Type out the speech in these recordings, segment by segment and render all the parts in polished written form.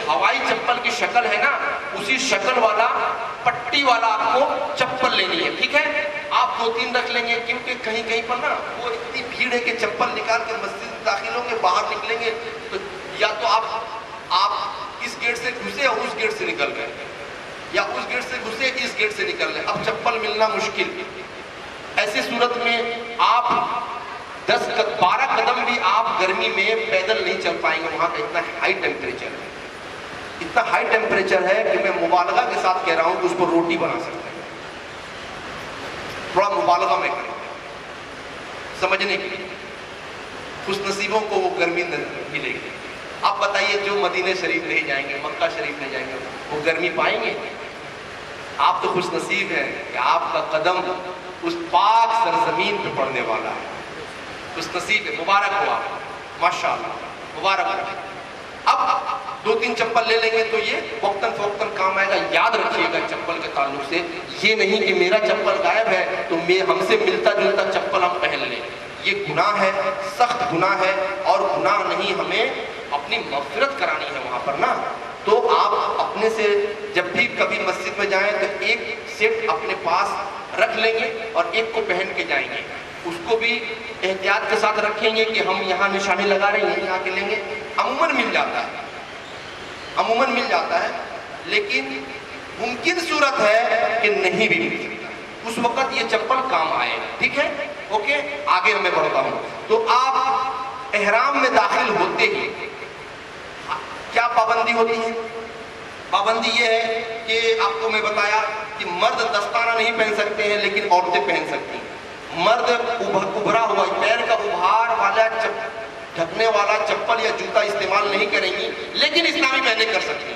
ہوائی چپل کی شکل ہے نا، اسی شکل والا پٹی والا آپ کو چپل لینی ہے، ٹھیک ہے؟ آپ 2-3 رکھ لیں گے، کیونکہ کہیں کہیں پر نا وہ اتنی بھیڑ ہے کہ چپل نکال کے مسجد میں داخل ہوں گے، باہر نکلیں گے تو یا تو آپ اس گیٹ سے گھسے اور اس گیٹ سے نکل گئے، یا اس گیٹ سے گھسے اس گیٹ سے نکل گئے، اب چپل ملنا مشکل۔ ایسی صورت میں آپ 12 قدم بھی آپ گرمی میں پیدل نہیں چل پائیں گے، وہاں کا اتنا ہائی ٹیمپریچر ہے، اتنا ہائی ٹیمپریچر ہے کہ میں مبالغہ کے ساتھ کہہ رہا ہوں کہ اس پر روٹی بنا سکتے ہیں، تھوڑا مبالغہ میں کریں سمجھنے کے لیے، خوش نصیبوں کو وہ گرمی ملے گی۔ آپ بتائیے جو مدینہ شریف نہیں جائیں گے، مکہ شریف نہیں جائیں گے، وہ گرمی پائیں گے؟ آپ تو خوش نصیب ہیں کہ آپ کا قدم اس پاک سرزمین پہ پڑنے والا ہے، خوش نصیب ہے، مبارک ہو آپ، ماشاءاللہ مبارک ہو۔ اب 2-3 چپل لے لیں گے تو یہ وقتاً فوقتاً کام آئے گا۔ یاد رکھیے گا چپل کے تعلق سے یہ نہیں کہ میرا چپل غائب ہے تو ہم سے ملتا جلتا چپل ہم پہن لیں، یہ گناہ ہے، سخت گناہ ہے، اور گناہ نہیں، ہمیں اپنی مغفرت کرانی ہے وہاں پر نا۔ تو آپ اپنے سے جب بھی کبھی مسجد میں جائیں تو ایک سیٹ اپنے پاس رکھ لیں گے اور ایک کو پہن کے جائیں گے، اس کو بھی احتیاط کے ساتھ رکھیں گے کہ ہم یہاں نشانی لگا رہے ہیں، یہاں کے لیں گے، عموماً مل جاتا ہے، لیکن ممکن صورت ہے کہ نہیں بھی مل سکتا، اس وقت یہ چپل کام آئے، ٹھیک ہے؟ اوکے، آگے میں بڑھتا ہوں۔ تو آپ احرام میں داخل ہوتے ہی کیا پابندی ہوتی ہے؟ پابندی یہ ہے کہ آپ کو میں بتایا کہ مرد دستانہ نہیں پہن سکتے ہیں لیکن عورتیں پہن سکتی ہیں۔ مرد ابھرا ہوا پیر کا ابھار والا ڈھکنے والا چپل یا جوتا استعمال نہیں کریں گی، لیکن اسلامی بہنیں کر سکتی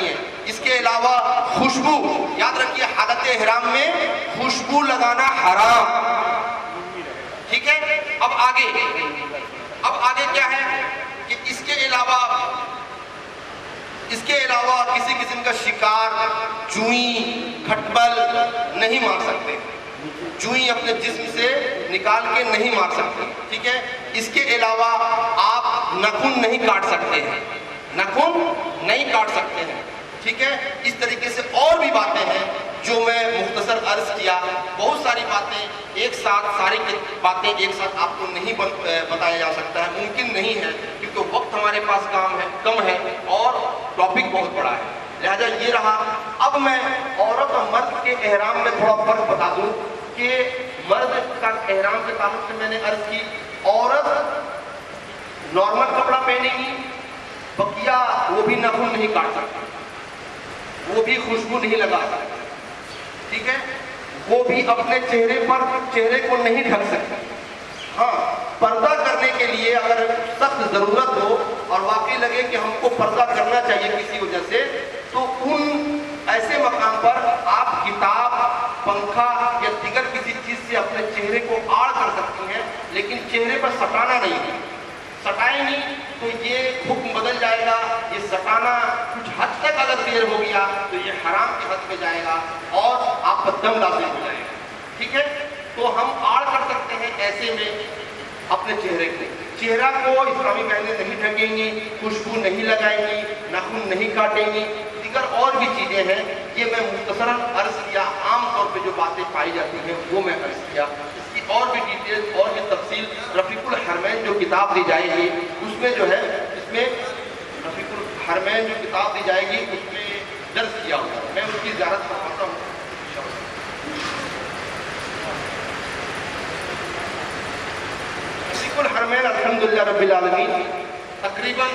ہیں، اس کے علاوہ خوشبو، یاد رکھیے حالت احرام میں خوشبو لگانا حرام، ٹھیک ہے؟ اب آگے کیا ہے کہ اس کے علاوہ کسی قسم کا شکار، جوئیں، کھٹبل نہیں مار سکتے، جوئیں اپنے جسم سے نکال کے نہیں مار سکتے، ٹھیک ہے؟ اس کے علاوہ آپ ناخن نہیں کاٹ سکتے ہیں، ٹھیک ہے؟ اس طریقے سے اور بھی باتیں ہیں جو میں مختصر عرض کیا، بہت ساری باتیں ساری باتیں ایک ساتھ آپ کو نہیں بتایا جا سکتا ہے، ممکن نہیں ہے کیونکہ وقت ہمارے پاس کم ہے اور ٹاپک بہت بڑا ہے، لہذا یہ رہا۔ اب میں عورت اور مرد کے احرام میں تھوڑا فرق بتا دوں کہ مرد کا احرام کے تعلق سے میں نے عرض کی، عورت نارمل کپڑا پہنے گی، بقیہ وہ بھی ناخن نہیں کاٹ سکتی، وہ بھی خوشبو نہیں لگا سکتی، ٹھیک ہے؟ وہ بھی اپنے چہرے کو نہیں ڈھک سکتی۔ ہاں، پردہ کرنے کے لیے اگر سخت ضرورت ہو اور واقعی لگے کہ ہم کو پردہ کرنا چاہیے کسی وجہ سے، تو ان ایسے مقام پر آپ کتاب، پنکھا یا دیگر کسی چیز سے اپنے چہرے کو آڑ کر سکتی ہیں، لیکن چہرے پر سٹانا نہیں، سٹائیں نہیں تو یہ حکم بدل جائے گا، یہ سٹانا کچھ حد تک اگر دیر ہو گیا تو یہ حرام کی حد میں جائے گا اور آپ پر دم لازم ہو جائے گا، ٹھیک ہے؟ تو ہم آڑ کر سکتے ہیں ایسے میں اپنے چہرہ کو اسلامی بہنیں نہیں ڈھکیں گی، خوشبو نہیں لگائیں گی، ناخن نہیں کاٹیں گی، دیگر اور بھی چیزیں ہیں، یہ میں مختصراً عرض کیا، عام طور پہ جو باتیں پائی جاتی ہیں وہ میں عرض کیا، اس کی اور بھی ڈیٹیل اور بھی تفصیل رفیق الحرمین جو کتاب دی جائے گی اس میں جو ہے، اس میں رفیق الحرمین جو کتاب دی جائے گی اس میں درج کیا ہوا ہے، میں اس کی زیارت کرواتا ہوں۔ رفیق الحرمین الحمدللہ رب العالمین تقریباً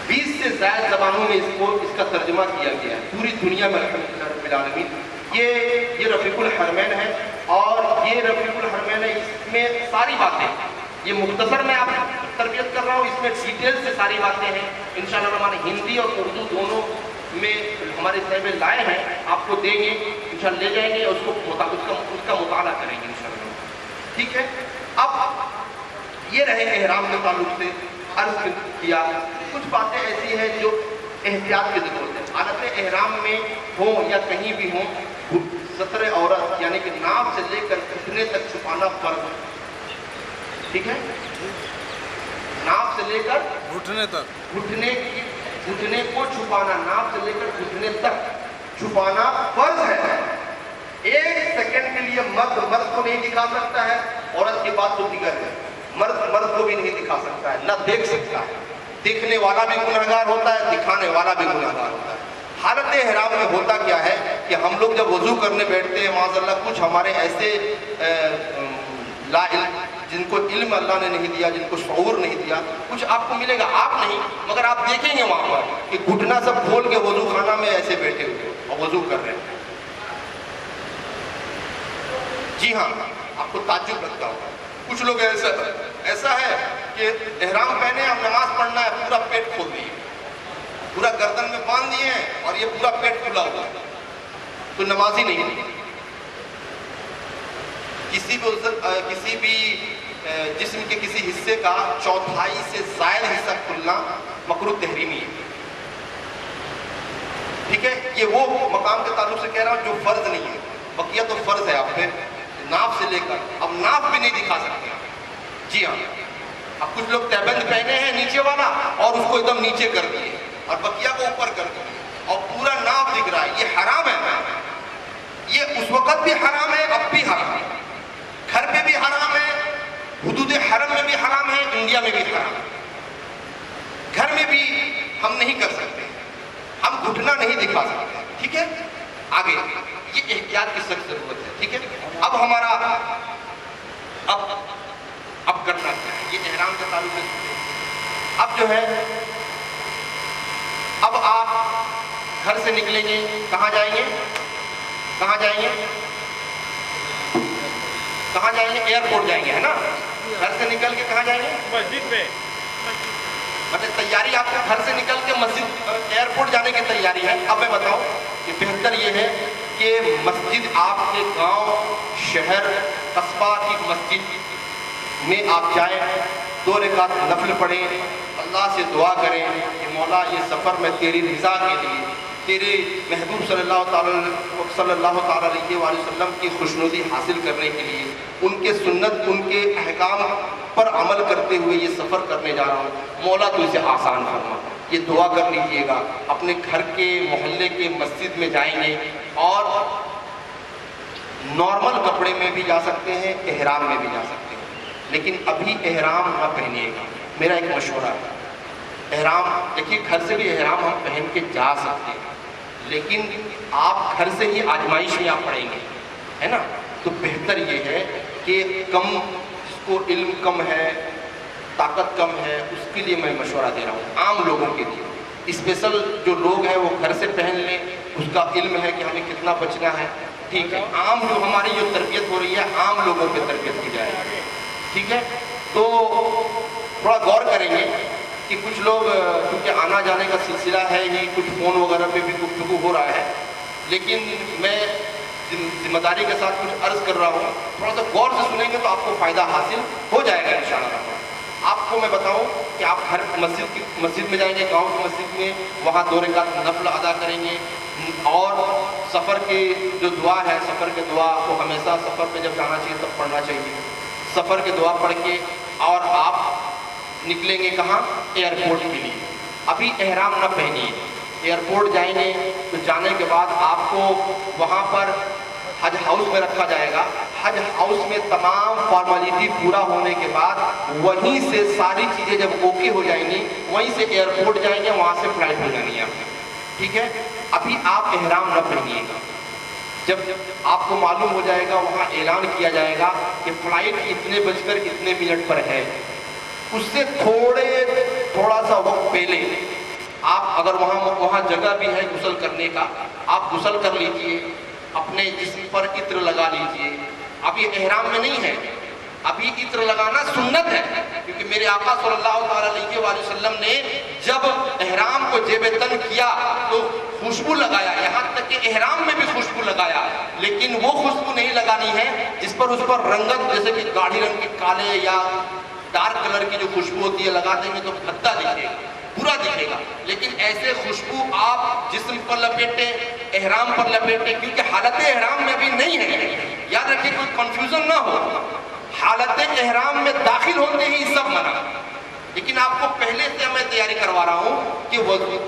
20 سے زائد زبانوں میں اس کا ترجمہ کیا گیا ہے پوری دنیا میں الحمدللہ رب العالمین۔ یہ رفیق الحرمین ہے اور یہ رفیق الحرمین ہے، اس میں ساری باتیں، یہ مختصر میں آپ تربیت کر رہا ہوں، اس میں ڈیٹیل سے ساری باتیں ہیں، انشاءاللہ ہمارے ہندی اور اردو دونوں میں ہمارے صاحب لائے ہیں، آپ کو دیں گے، انشاءاللہ لے جائیں گے اور اس کا مطالعہ کریں گے انشاءاللہ، ٹھیک ہے؟ اب یہ رہے احرام کے تعلق سے عرض کیا، کچھ باتیں ایسی ہیں جو احتیاط کی ضرورت ہے، حالت احرام میں ہوں یا کہیں بھی ہوں، ستر عورت یعنی کہ ناف سے لے کر گھٹنے تک چھپانا فرض ہے، ٹھیک ہے, ناف سے لے کر گھٹنے تک, گھٹنے کو چھپانا, ناف سے لے کر گھٹنے تک چھپانا فرض ہے. ایک سیکنڈ کے لیے مرد کو نہیں دکھا سکتا ہے, عورت کی بات تو دیگر ہے, مرد کو بھی نہیں دکھا سکتا ہے, نہ دیکھ سکتا ہے. دیکھنے والا بھی گنہگار ہوتا ہے, دکھانے والا بھی گنہگار ہوتا ہے. حالت احرام میں ہوتا کیا ہے کہ ہم لوگ جب وضو کرنے بیٹھتے ہیں, معاذ اللہ کچھ ہمارے ایسے لا علم, جن کو علم اللہ نے نہیں دیا, جن کو شعور نہیں دیا, کچھ آپ کو ملے گا, آپ نہیں مگر آپ دیکھیں گے وہاں پر کہ گھٹنا سب کھول کے وضو خانہ میں ایسے بیٹھے ہوئے اور وضو کر رہے ہیں. جی ہاں, آپ کو تعجب لگتا ہوگا. کچھ لوگ ایسا ہے کہ احرام پہنے, اب نماز پڑھنا ہے, پورا پیٹ کھول دیے, پورا گردن میں باندھ دیے ہیں اور یہ پورا پیٹ کھلا ہوا ہے, تو نماز ہی نہیں. کسی بھی جسم کے کسی حصے کا چوتھائی سے زائد حصہ کھلنا مکروہ تحریمی ہے. ٹھیک ہے, یہ وہ مقام کے تعلق سے کہہ رہا ہوں جو فرض نہیں ہے, بقیہ تو فرض ہے آپ پہ, ناف سے لے کر. اب ناف بھی نہیں دکھا سکتے. جی ہاں, اب کچھ لوگ تہبند پہنے ہیں نیچے والا اور اس کو ایک دم نیچے کر دیے اور بقیہ کو اوپر کر دیے اور پورا ناف دکھ رہا ہے. یہ حرام ہے, یہ اس وقت بھی حرام ہے, اب بھی حرام ہے, گھر پہ بھی حرام ہے, حدود حرم میں بھی حرام ہے, انڈیا میں بھی حرام ہے. گھر میں بھی ہم نہیں کر سکتے, ہم گھٹنا نہیں دکھا سکتے. ٹھیک ہے, آگے یہ احتیاط کی سخت ضرورت ہے. ٹھیک ہے, اب ہمارا اب کرنا کیا ہے, یہ احرام کا تعلق ہے. اب جو ہے, اب آپ گھر سے نکلیں گے, کہاں جائیں گے, کہاں جائیں گے, کہاں جائیں گے, ایئرپورٹ جائیں گے, ہے نا. گھر سے نکل کے کہاں جائیں گے, مسجد میں. مطلب تیاری آپ کو گھر سے نکل کے مسجد ایئرپورٹ جانے کی تیاری ہے. اب میں بتاؤں کہ بہتر یہ ہے کہ مسجد آپ کے گاؤں, شہر, قصبہ کی مسجد میں آپ جائیں, 2 رکعت نفل پڑھیں, اللہ سے دعا کریں کہ مولا یہ سفر میں تیری رضا کے لیے, تیرے محبوب صلی اللہ تعالیٰ علیہ وسلم کی خوشنودی حاصل کرنے کے لیے, ان کے سنت, ان کے احکام پر عمل کرتے ہوئے یہ سفر کرنے جا رہا ہوں, مولا تو اسے آسان فرما. یہ دعا کر لیجئے گا. اپنے گھر کے محلے کے مسجد میں جائیں گے اور نارمل کپڑے میں بھی جا سکتے ہیں, احرام میں بھی جا سکتے ہیں, لیکن ابھی احرام نہ پہنیے گا. میرا ایک مشورہ ہے, احرام دیکھیے گھر سے بھی احرام ہم پہن کے جا سکتے ہیں, لیکن آپ گھر سے ہی آزمائش میں آپ پڑھیں گے, ہے نا. تو بہتر یہ ہے کہ کم, جس کو علم کم ہے, طاقت کم ہے, اس کے لیے میں مشورہ دے رہا ہوں. عام لوگوں کے لیے, اسپیشل جو لوگ ہیں وہ گھر سے پہن لیں, اس کا علم ہے کہ ہمیں کتنا بچنا ہے. ٹھیک ہے, عام جو ہماری جو تربیت ہو رہی ہے, عام لوگوں پہ تربیت کی جائے. ٹھیک ہے, تو تھوڑا غور کریں گے کہ کچھ لوگ, کیونکہ آنا جانے کا سلسلہ ہے ہی, کچھ فون وغیرہ پہ بھی گفتگو ہو رہا ہے, لیکن میں ذمہ داری کے ساتھ کچھ عرض کر رہا ہوں. تھوڑا سا غور سے سنیں گے تو آپ کو فائدہ حاصل ہو جائے گا انشاءاللہ. آپ کو میں بتاؤں کہ آپ گھر مسجد میں جائیں گے, گاؤں کی مسجد میں, وہاں 2 رکعت نفل ادا کریں گے, اور سفر کی جو دعا ہے, سفر کی دعا کو ہمیشہ سفر پہ جب جانا چاہیے تب پڑھنا چاہیے. سفر کی دعا پڑھ کے اور آپ نکلیں گے کہاں, ایئرپورٹ کے لیے. ابھی احرام نہ پہنیے, ایئرپورٹ جائیں گے تو جانے کے بعد آپ کو وہاں پر حج ہاؤس میں رکھا جائے گا. حج ہاؤس میں تمام فارمیلٹی پورا ہونے کے بعد وہیں سے ساری چیزیں جب اوکے ہو جائیں گی, وہیں سے ایئرپورٹ جائیں گے, وہاں سے فلائٹ ہو جانی ہے آپ. ٹھیک ہے, ابھی آپ احرام نہ پہنیے گا. جب آپ کو معلوم ہو جائے گا, وہاں اعلان کیا جائے گا کہ فلائٹ اتنے بج کر اتنے منٹ پر ہے, اس سے تھوڑا سا وقت پہلے آپ اگر وہاں جگہ بھی ہے غسل کرنے کا, آپ غسل کر لیجئے, اپنے جسم پر عطر لگا لیجئے. اب یہ احرام میں نہیں ہے, ابھی عطر لگانا سنت ہے, کیونکہ میرے آقا صلی اللہ تعالیٰ علیہ وآلہ وسلم نے جب احرام کو جیب تن کیا تو خوشبو لگایا, یہاں تک کہ احرام میں بھی خوشبو لگایا, لیکن وہ خوشبو نہیں لگانی ہے جس پر اس پر رنگت, جیسے کہ گاڑھی رنگ کے کالے یا ڈارک کلر کی جو خوشبو ہوتی ہے لگا دیں گے تو بھدا دکھے گا, برا دکھے گا. لیکن ایسے خوشبو آپ جسم پر لپیٹیں, احرام پر لپیٹیں, کیونکہ حالت احرام میں بھی نہیں ہے. یاد رکھیں, کوئی کنفیوژن نہ ہو, حالت احرام میں داخل ہوتے ہی سب منع، لیکن آپ کو پہلے سے میں تیاری کروا رہا ہوں کہ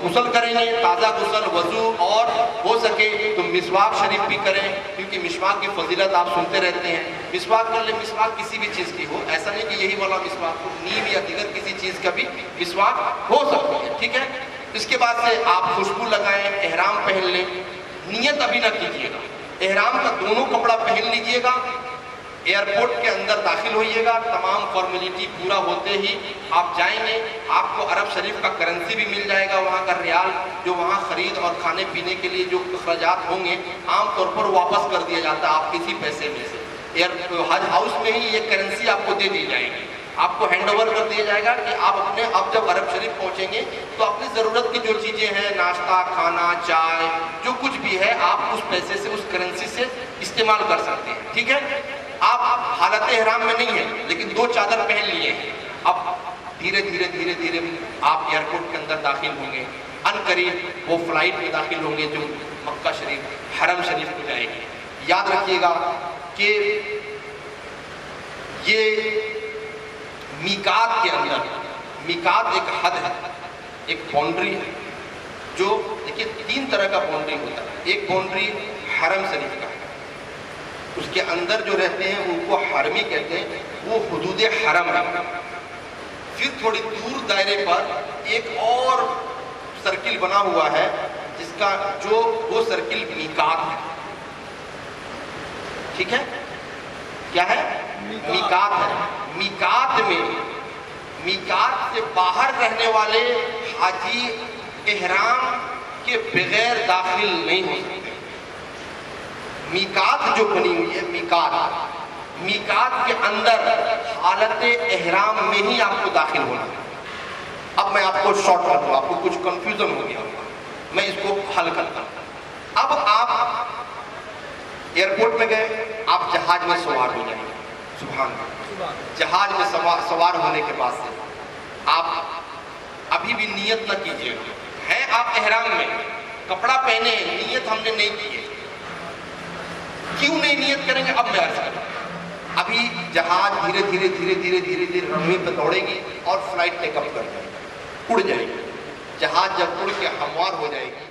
غسل کریں گے، تازہ غسل، وضو، اور ہو سکے تو مسواک شریف بھی کریں، کیونکہ مسواک کی فضیلت آپ سنتے رہتے ہیں۔ مسواک کر لیں، مسواک کسی بھی چیز کی ہو، ایسا نہیں کہ یہی والا مسواک ہو، نیم یا دیگر کسی چیز کا بھی مسواک ہو سکتی ہے، ٹھیک ہے۔ اس کے بعد سے آپ خوشبو لگائیں، احرام پہن لیں، نیت ابھی نہ کیجیے گا، احرام کا دونوں کپڑا پہن لیجیے گا، ایئرپورٹ کے اندر داخل ہوئیے گا، تمام فارمیلٹی پورا ہوتے ہی آپ جائیں گے، آپ کو عرب شریف کا کرنسی بھی مل جائے گا، وہاں کا ریال جو وہاں خرید اور کھانے پینے کے لیے جو اخراجات ہوں گے عام طور پر واپس کر دیا جاتا ہے آپ کسی پیسے میں سے، حج ہاؤس میں ہی یہ کرنسی آپ کو دے دی جائے گی، آپ کو ہینڈ اوور کر دیا جائے گا کہ آپ جب عرب شریف پہنچیں گے تو اپنی ضرورت کی جو چیزیں ہیں، ناشتہ، کھانا، چائے، جو کچھ بھی ہے آپ اس پیسے سے، اس کرنسی سے استعمال کر سکتے ہیں، ٹھیک ہے۔ آپ حالت احرام میں نہیں ہیں لیکن 2 چادر پہن لیے ہیں، اب دھیرے دھیرے آپ ایئرپورٹ کے اندر داخل ہوں گے، ان قریب وہ فلائٹ میں داخل ہوں گے جو مکہ شریف، حرم شریف کو جائے گی۔ یاد رکھیے گا کہ یہ میقات کے اندر، میقات ایک حد ہے، ایک باؤنڈری ہے، جو دیکھیے 3 طرح کا باؤنڈری ہوتا ہے۔ ایک باؤنڈری حرم شریف کا ہے، اس کے اندر جو رہتے ہیں ان کو حرمی کہتے ہیں، وہ حدود حرم ہے۔ پھر تھوڑی دور دائرے پر ایک اور سرکل بنا ہوا ہے جس کا وہ سرکل میقات ہے، ٹھیک ہے۔ کیا ہے؟ میقات ہے۔ میقات سے باہر رہنے والے حاجی احرام کے بغیر داخل نہیں ہو سکتے۔ میقات جو بنی ہوئی ہے، میقات کے اندر حالت احرام میں ہی آپ کو داخل ہونا ہے۔ اب میں آپ کو شارٹ کر دوں، آپ کو کچھ کنفیوژن ہو گیا ہوگا، میں اس کو حل کرتا ہوں۔ اب آپ ایئرپورٹ میں گئے، آپ جہاز میں سوار ہو جائیں گے، سبحان اللہ، جہاز میں سوار ہونے کے بعد سے آپ ابھی بھی نیت نہ کیجیے گا، ہے آپ احرام میں، کپڑا پہنے ہیں، نیت ہم نے نہیں کی ہے۔ کیوں نہیں نیت کریں گے؟ اب میں عرض کروں، ابھی جہاز دھیرے دھیرے رن وے پہ دوڑے گی اور فلائٹ ٹیک اپ کر جائے گی، اڑ جائے گی۔ جہاز جب اڑ کے ہموار ہو جائے گی